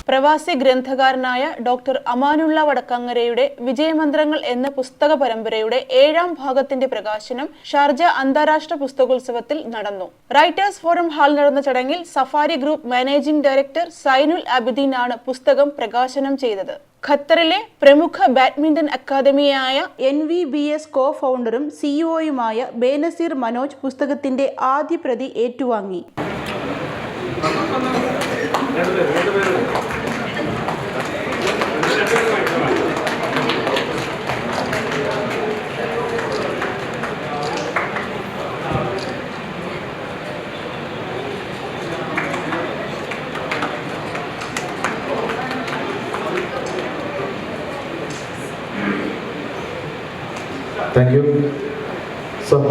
പ്രവാസി ഗ്രന്ഥകാരനായ ഡോക്ടർ അമാനുള്ള വടക്കങ്ങരയുടെ വിജയമന്ത്രങ്ങൾ എന്ന പുസ്തക പരമ്പരയുടെ 7ാം ഭാഗത്തിന്റെ പ്രകാശനം ഷാർജ അന്താരാഷ്ട്ര പുസ്തകോത്സവത്തിൽ നടന്നു. റൈറ്റേഴ്സ് ഫോറം ഹാളിൽ നടന്ന ചടങ്ങിൽ safari group managing director Zainul അബിദീൻ ആണ് പുസ്തകം പ്രകാശനം ചെയ്തത്. ഖത്തറിലെ പ്രമുഖ ബാഡ്മിന്റൺ അക്കാദമിയായ NVBS കോ ഫൗണ്ടറും സിഇഒയുമായ ബേനസീർ മനോജ് പുസ്തകത്തിന്റെ ആദ്യ പ്രതി ഏറ്റുവാങ്ങി. Thank you. Sir.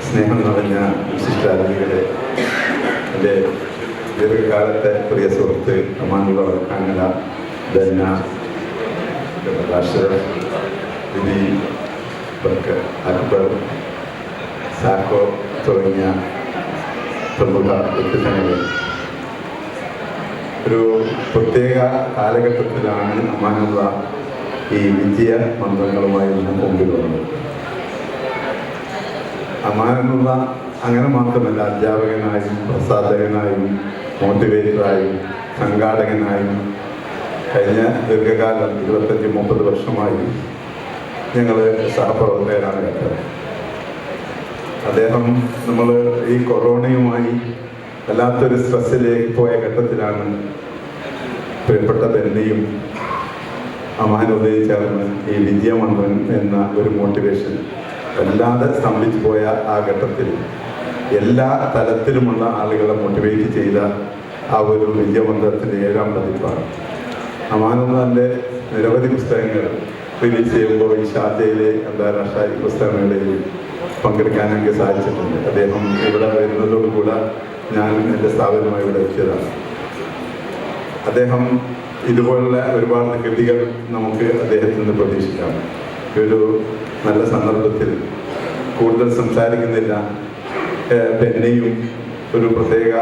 സ്നേഹം നിറഞ്ഞ വിശിഷ്ടാതിഥികളെ, എൻ്റെ ദീർഘകാലത്തെ പ്രിയ സുഹൃത്ത് അമാനുള്ള വടക്കങ്ങര, ധന്യ, വിധി, അക്ബർ, സാക്കോ തുടങ്ങിയ പ്രമുഖ വ്യക്തിത്വങ്ങൾ, ഒരു പ്രത്യേക കാലഘട്ടത്തിലാണ് അമാനുള്ള ഈ വിജയ മന്ത്രങ്ങളുമായി മുമ്പിൽ വന്നത്. അമാനുള്ള അങ്ങനെ മാത്രമല്ല, അധ്യാപകനായും പ്രസാധകനായും മോട്ടിവേറ്ററായും സംഘാടകനായും കഴിഞ്ഞ ദീർഘകാലം 25-30 വർഷമായി ഞങ്ങൾ സഹപ്രവർത്തകരാണ് കേട്ടത്. അദ്ദേഹം നമ്മൾ ഈ കൊറോണയുമായി വല്ലാത്തൊരു സ്ട്രെസ്സിലേക്ക് പോയ ഘട്ടത്തിലാണ് പ്രിയപ്പെട്ട ബെന്നിയും അമാനുദയും ചേർന്ന് ഈ വിജയമന്ത്രം എന്ന ഒരു മോട്ടിവേഷൻ വല്ലാതെ സ്തംഭിച്ചു പോയ ആ ഘട്ടത്തിൽ എല്ലാ തലത്തിലുമുള്ള ആളുകളെ മോട്ടിവേറ്റ് ചെയ്ത ആ ഒരു വിജയമന്ത്രത്തിൻ്റെ 7ാം പതിപ്പാണ്. അമാനുദാൻ്റെ നിരവധി പുസ്തകങ്ങൾ റിലീസ് ചെയ്യുമ്പോൾ ഈ ഷാർജയിലെ അന്താരാഷ്ട്ര പുസ്തകമേളയിൽ പങ്കെടുക്കാൻ എനിക്ക് സാധിച്ചിട്ടുണ്ട്. അദ്ദേഹം ഇവിടെ വരുന്നതോടുകൂടെ ഞാൻ എൻ്റെ സ്ഥാപനമായി ഇവിടെ എത്തിയതാണ്. അദ്ദേഹം ഇതുപോലുള്ള ഒരുപാട് കൃതികൾ നമുക്ക് അദ്ദേഹത്തിൽ നിന്ന് പ്രതീക്ഷിക്കാം. ഒരു നല്ല സന്ദർഭത്തിൽ കൂടുതൽ സംസാരിക്കുന്നില്ല. പിന്നെയും ഒരു പ്രത്യേക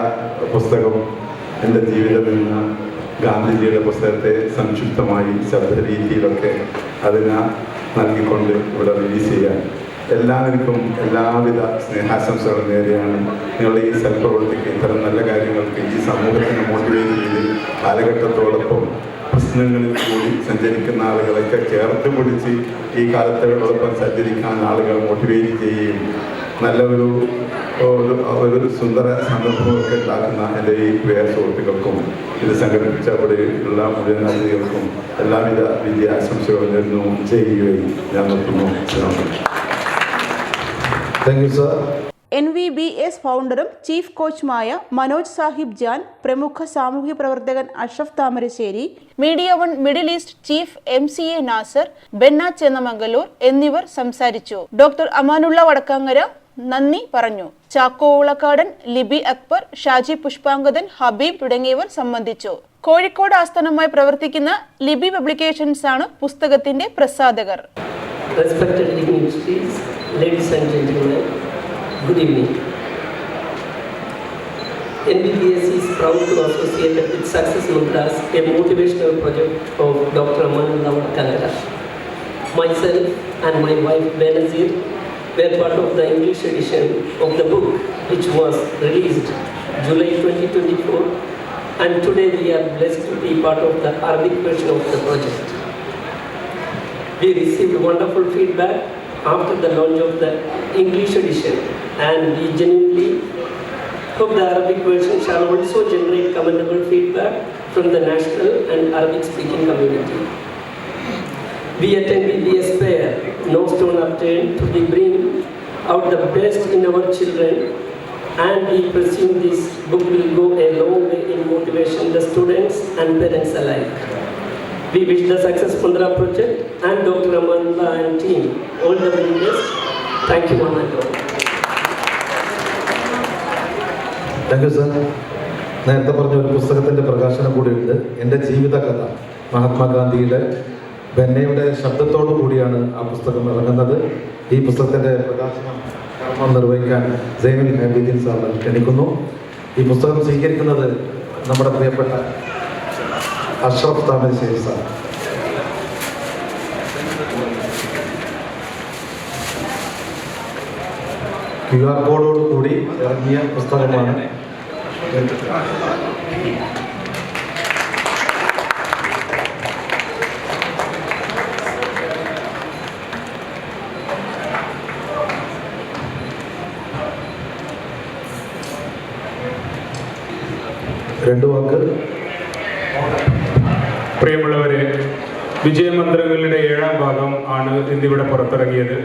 പുസ്തകം, എൻ്റെ ജീവിതം എന്ന ഗാന്ധിജിയുടെ പുസ്തകത്തെ സംക്ഷിപ്തമായി ശബ്ദരീതിയിലൊക്കെ അതിനെ നൽകിക്കൊണ്ട് ഇവിടെ റിലീസ് ചെയ്യാൻ എല്ലാവർക്കും എല്ലാവിധ സ്നേഹാശംസകളും നേരെയാണ്. നിങ്ങളുടെ ഈ സൽപ്രവൃത്തിക്ക്, ഇത്തരം നല്ല കാര്യങ്ങൾക്ക്, ഈ സമൂഹത്തിനെ മോട്ടിവേറ്റ് ചെയ്ത് കാലഘട്ടത്തോടൊപ്പം പ്രശ്നങ്ങളിൽ കൂടി സഞ്ചരിക്കുന്ന ആളുകളൊക്കെ ചേർത്ത് പിടിച്ച് ഈ കാലത്തോടൊപ്പം സഞ്ചരിക്കാൻ ആളുകൾ മോട്ടിവേറ്റ് ചെയ്യുകയും നല്ല ഒരു സുന്ദര സന്ദർഭമൊക്കെ ഉണ്ടാക്കുന്ന എൻ്റെ ഈ പ്രിയ സുഹൃത്തുക്കൾക്കും ഇത് സംഘടിപ്പിച്ച അവിടെയുള്ള മുഴുവൻ അതിഥികൾക്കും എല്ലാവിധ വിജയാശംസകളും നേരുന്നു ചെയ്യുകയും ഞാൻ നിർത്തുന്നു. Thank you sir. NVBS ഫൗണ്ടറും ചീഫ് കോച്ചുമായ മനോജ് സാഹിബ് ജാൻ, പ്രമുഖ സാമൂഹ്യ പ്രവർത്തകൻ Ashraf Thamarassery, media 1 middle east chief MCA Nasar, Benna Chennamangallur എന്നിവർ സംസാരിച്ചു. ഡോക്ടർ അമാനുള്ള വടക്കങ്ങര നന്ദി പറഞ്ഞു. ചാക്കോ ഉളക്കാടൻ, ലിബി അക്ബർ, ഷാജി പുഷ്പാങ്കദൻ, ഹബീബ് തുടങ്ങിയവർ സംബന്ധിച്ചു. കോഴിക്കോട് ആസ്ഥാനമായി പ്രവർത്തിക്കുന്ന ലിബി പബ്ലിക്കേഷൻസ് ആണ് പുസ്തകത്തിന്റെ പ്രസാധകർ. Respected dignitaries, ladies and gentlemen, good evening. NVBS is proud to associate with Success Mantras, a motivational project of Dr. Amanullah Wadakkangara. Myself and my wife Benazir were part of the English edition of the book, which was released July 2024, and today we are blessed to be part of the Arabic version of the project. We received wonderful feedback after the launch of the English edition, and we genuinely hope the Arabic version shall also generate commendable feedback from the national and Arabic speaking community. We at NVBS Prayer, no stone unturned, to bring out the best in our children, and we presume this book will go a long way in motivation the students and parents alike. We wish the Success Mantras project and Dr. Amanullah and team all the very best. Thank you, one and all. Thank you sir. നേരത്തെ പറഞ്ഞ ഒരു പുസ്തകത്തിൻ്റെ പ്രകാശനം കൂടിയുണ്ട്. എൻ്റെ ജീവിതകഥ, മഹാത്മാഗാന്ധിയുടെ ബെന്നയുടെ ശബ്ദത്തോടു കൂടിയാണ് ആ പുസ്തകം ഇറങ്ങുന്നത്. ഈ പുസ്തകത്തിൻ്റെ പ്രകാശനം കർമ്മം നിർവഹിക്കാൻ സൈനുൽ ഹാബിദീൻ സാറിനെ ക്ഷണിക്കുന്നു. ഈ പുസ്തകം സ്വീകരിക്കുന്നത് നമ്മുടെ പ്രിയപ്പെട്ട അഷ്റഫ് താമരശ്ശേരി സാർ. QR കോഡോട് കൂടി ഇറങ്ങിയ പുസ്തകമാണ്. രണ്ടു വാക്ക്. പ്രിയമുള്ളവരെ, വിജയമന്ത്രങ്ങളുടെ 7ാം ഭാഗം ആണ് ഇന്നിവിടെ പുറത്തിറങ്ങിയത്.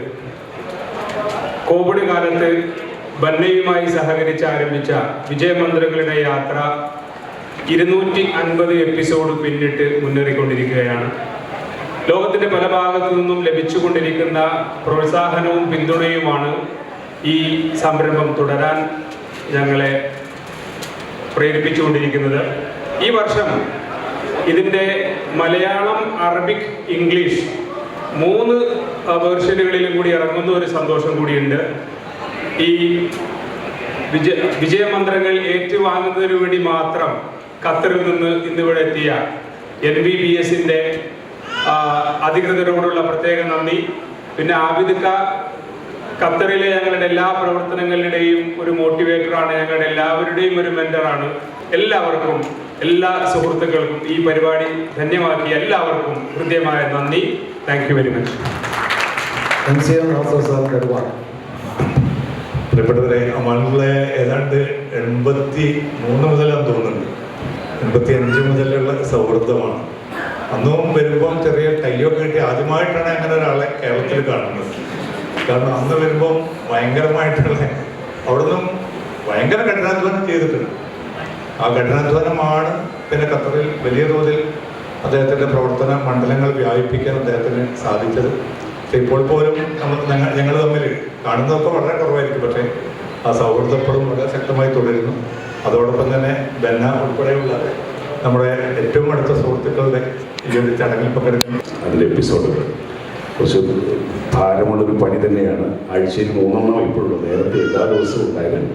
കോവിഡ് കാലത്ത് ബന്നയുമായി സഹകരിച്ച് ആരംഭിച്ച വിജയമന്ത്രങ്ങളുടെ യാത്ര 250 എപ്പിസോഡ് പിന്നിട്ട് മുന്നേറിക്കൊണ്ടിരിക്കുകയാണ്. ലോകത്തിൻ്റെ പല ഭാഗത്തു നിന്നും ലഭിച്ചുകൊണ്ടിരിക്കുന്ന പ്രോത്സാഹനവും പിന്തുണയുമാണ് ഈ സംരംഭം തുടരാൻ ഞങ്ങളെ പ്രേരിപ്പിച്ചുകൊണ്ടിരിക്കുന്നത്. ഈ വർഷം ഇതിൻ്റെ മലയാളം, അറബിക്, ഇംഗ്ലീഷ് 3 വേർഷനുകളിലും കൂടി ഇറങ്ങുന്ന ഒരു സന്തോഷം കൂടിയുണ്ട്. ഈ വിജയമന്ത്രങ്ങൾ ഏറ്റുവാങ്ങുന്നതിനു വേണ്ടി മാത്രം ഖത്തറിൽ നിന്ന് ഇന്നിവിടെ എത്തിയ NVBSൻ്റെ അധികൃതരോടുള്ള പ്രത്യേക നന്ദി. പിന്നെ ആബിദ്ക ഖത്തറിലെ ഞങ്ങളുടെ എല്ലാ പ്രവർത്തനങ്ങളുടെയും ഒരു മോട്ടിവേറ്ററാണ്, ഞങ്ങളുടെ എല്ലാവരുടെയും ഒരു മെന്ററാണ്. എല്ലാവർക്കും, എല്ലാ സുഹൃത്തുക്കൾക്കും ഈ പരിപാടി ധന്യമാക്കിയ എല്ലാവർക്കും ഹൃദ്യമായ നന്ദി. Thank you very much. പ്രിയപ്പെട്ടവരെ, അമാനുള്ളെ ഏതാണ്ട് 83 മുതലാന്ന് തോന്നുന്നുണ്ട്, 85 മുതലുള്ള സൗഹൃദമാണ്. അന്നും വരുമ്പം ചെറിയ കയ്യൊക്കെ കിട്ടി. ആദ്യമായിട്ടാണ് അങ്ങനെ ഒരാളെ കേരളത്തിൽ കാണുന്നത്. കാരണം അന്ന് വരുമ്പം ഭയങ്കരമായിട്ടുള്ള അവിടെ നിന്നും ഭയങ്കര കഠിനാധ്വാനം ചെയ്തിട്ടുണ്ട്. ആ കഠിനാധ്വാനമാണ് പിന്നെ ഖത്തറിൽ വലിയ തോതിൽ അദ്ദേഹത്തിൻ്റെ പ്രവർത്തന മണ്ഡലങ്ങൾ വ്യാപിപ്പിക്കാൻ അദ്ദേഹത്തിന് സാധിച്ചത്. പക്ഷെ ഇപ്പോൾ പോലും ഞങ്ങൾ തമ്മിൽ കാണുന്നതൊക്കെ വളരെ കുറവായിരിക്കും, പക്ഷേ ആ സൗഹൃദം എപ്പോഴും വളരെ ശക്തമായി തുടരുന്നു. അതോടൊപ്പം തന്നെ ബെന്ന ഉൾപ്പെടെയുള്ള നമ്മുടെ ഏറ്റവും അടുത്ത സുഹൃത്തുക്കളുടെ ഈ ഒരു ചടങ്ങിൽ പങ്കെടുക്കുന്നു. അതിൻ്റെ എപ്പിസോഡുകൾ കുറച്ച് ഭാരമുള്ളൊരു പണി തന്നെയാണ്. ആഴ്ചയിൽ 3 ഇപ്പോഴുള്ളത്. നേരത്തെ എല്ലാ ദിവസവും ഉണ്ടായിരുന്നു.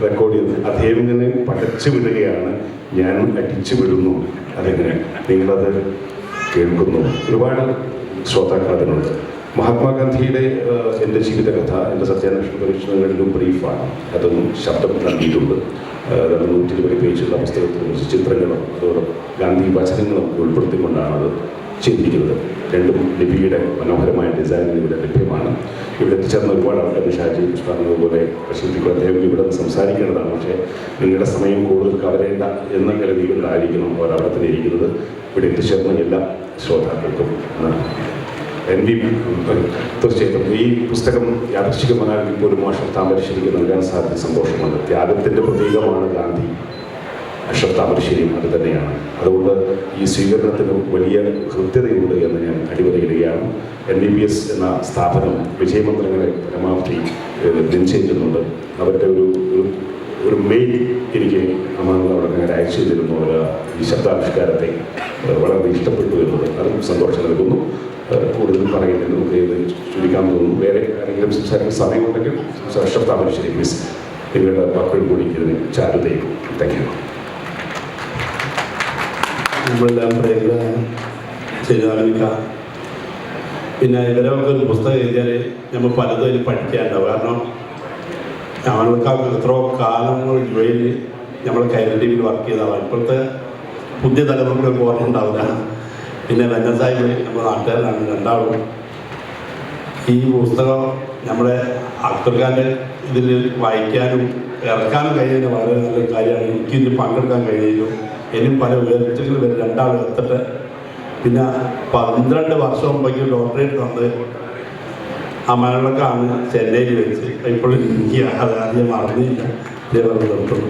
റെക്കോർഡ് ചെയ്ത് അദ്ദേഹം ഇങ്ങനെ പടച്ചു വിടുകയാണ്, ഞാൻ അടിച്ചു വിടുന്നു. അതെങ്ങനെ നിങ്ങളത് കേൾക്കുന്നു. ഒരുപാട് ശ്രോതാക്കൾ അതിനുണ്ട്. മഹാത്മാഗാന്ധിയുടെ എൻ്റെ ജീവിതകഥ, എൻ്റെ സത്യാന്വേഷണ പരീക്ഷണങ്ങളിലും ബ്രീഫാണ്. അതൊന്നും ശബ്ദം നൽകിയിട്ടുണ്ട്. 120 പേജുള്ള പുസ്തകത്തിൽ കുറച്ച് ചിത്രങ്ങളും അതോടൊപ്പം ഗാന്ധി വചനങ്ങളും ഉൾപ്പെടുത്തിക്കൊണ്ടാണ് അത് ചെയ്തിരിക്കുന്നത്. രണ്ടും ലിപിയുടെ മനോഹരമായ ഡിസൈനിൽ ഇവിടെ ലഭ്യമാണ്. ഇവിടെ എത്തിച്ചേർന്ന ഒരുപാട് ആൾക്കാർ, ഷാജി പറഞ്ഞതുപോലെ പ്രശസ്തിക്കും അദ്ദേഹം ഇവിടെ നിന്ന് സംസാരിക്കേണ്ടതാണ്. പക്ഷേ നിങ്ങളുടെ സമയം കൂടുതൽ കവരേണ്ട എന്ന കരുതികൊണ്ടായിരിക്കണം അവർ അവിടെ തന്നെ ഇരിക്കുന്നത്. ഇവിടെ എത്തിച്ചേർന്ന എല്ലാ ശ്രോതാക്കൾക്കും തീർച്ചയായിട്ടും ഈ പുസ്തകം യാദൃശ്ചികമാണെങ്കിൽ പോലും അഷ്റഫ് താമരശ്ശേരിക്ക് നൽകാൻ സാധിച്ച സന്തോഷമുണ്ട്. ത്യാഗത്തിൻ്റെ പ്രതീകമാണ് ഗാന്ധി. അഷ്റഫ് താമരശ്ശേരിയും അത് തന്നെയാണ്. അതുകൊണ്ട് ഈ സ്വീകരണത്തിന് വലിയ ഹൃദ്യതയുണ്ട് എന്ന് ഞാൻ അടിവരയിടുകയാണ്. NVBS എന്ന സ്ഥാപനം വിജയമന്ത്രങ്ങളെ പരമാവധി നിശ്ചയിക്കുന്നുണ്ട്. അവരുടെ ഒരു മെയിൽ എനിക്ക് അവിടെ അയച്ചു തരുന്നു. ഈ ശബ്ദാവിഷ്കാരത്തെ വളരെ ഇഷ്ടപ്പെട്ടു എന്നത് അതും സന്തോഷം നൽകുന്നു. കൂടുതൽ പറയുന്നത് നമുക്ക് ഇത് ചുരുക്കാൻ തോന്നുന്നു. വേറെ ആരെങ്കിലും സംസാരിക്കുന്ന സമയമുണ്ടെങ്കിൽ അഷ്റഫ് താമരശ്ശേരി പ്ലീസ് നിങ്ങളുടെ വാക്കുകൾ കൂടി ഇതിന് ചാരുതയും. Thank you. നമ്മളെല്ലാം പ്രേരണ ചെയ്താലിക്കാം. പിന്നെ ഇവരൊക്കെ ഒരു പുസ്തകം എഴുതിയാൽ നമ്മൾ പലതും അതിൽ പഠിക്കാനുണ്ടാവും. കാരണം ഞങ്ങൾക്ക് എത്രയോ കാലങ്ങൾ ജോലിയിൽ നമ്മൾ കൈരളി ടി വിയിൽ വർക്ക് ചെയ്താവാം. ഇപ്പോഴത്തെ പുതിയ തലമുറകൾക്ക് ഓർമ്മയുണ്ടാവില്ല. പിന്നെ വെന്നസായി നമ്മുടെ നാട്ടുകാരനാണ് രണ്ടാളും. ഈ പുസ്തകം നമ്മുടെ അബ്ദുൽ ഖാൻ്റെ ഇതിൽ വായിക്കാനും ഇറക്കാനും കഴിയുന്ന വളരെ നല്ലൊരു കാര്യമാണ്. എനിക്കിതിൽ പങ്കെടുക്കാൻ കഴിയുന്നു. ഇനിയും പല ഉയർച്ചകൾ വരെ രണ്ടാളും എത്തട്ടെ. പിന്നെ 12 വർഷം മുമ്പേക്ക് ഡോക്ടറേറ്റ് തന്നത് അമരക്കാണ് ചെന്നൈയിൽ വെച്ച്. ഇപ്പോഴും എനിക്ക് അതാദ്യം മറന്നില്ല. ഇതേപോലെ നിർത്തുന്നു.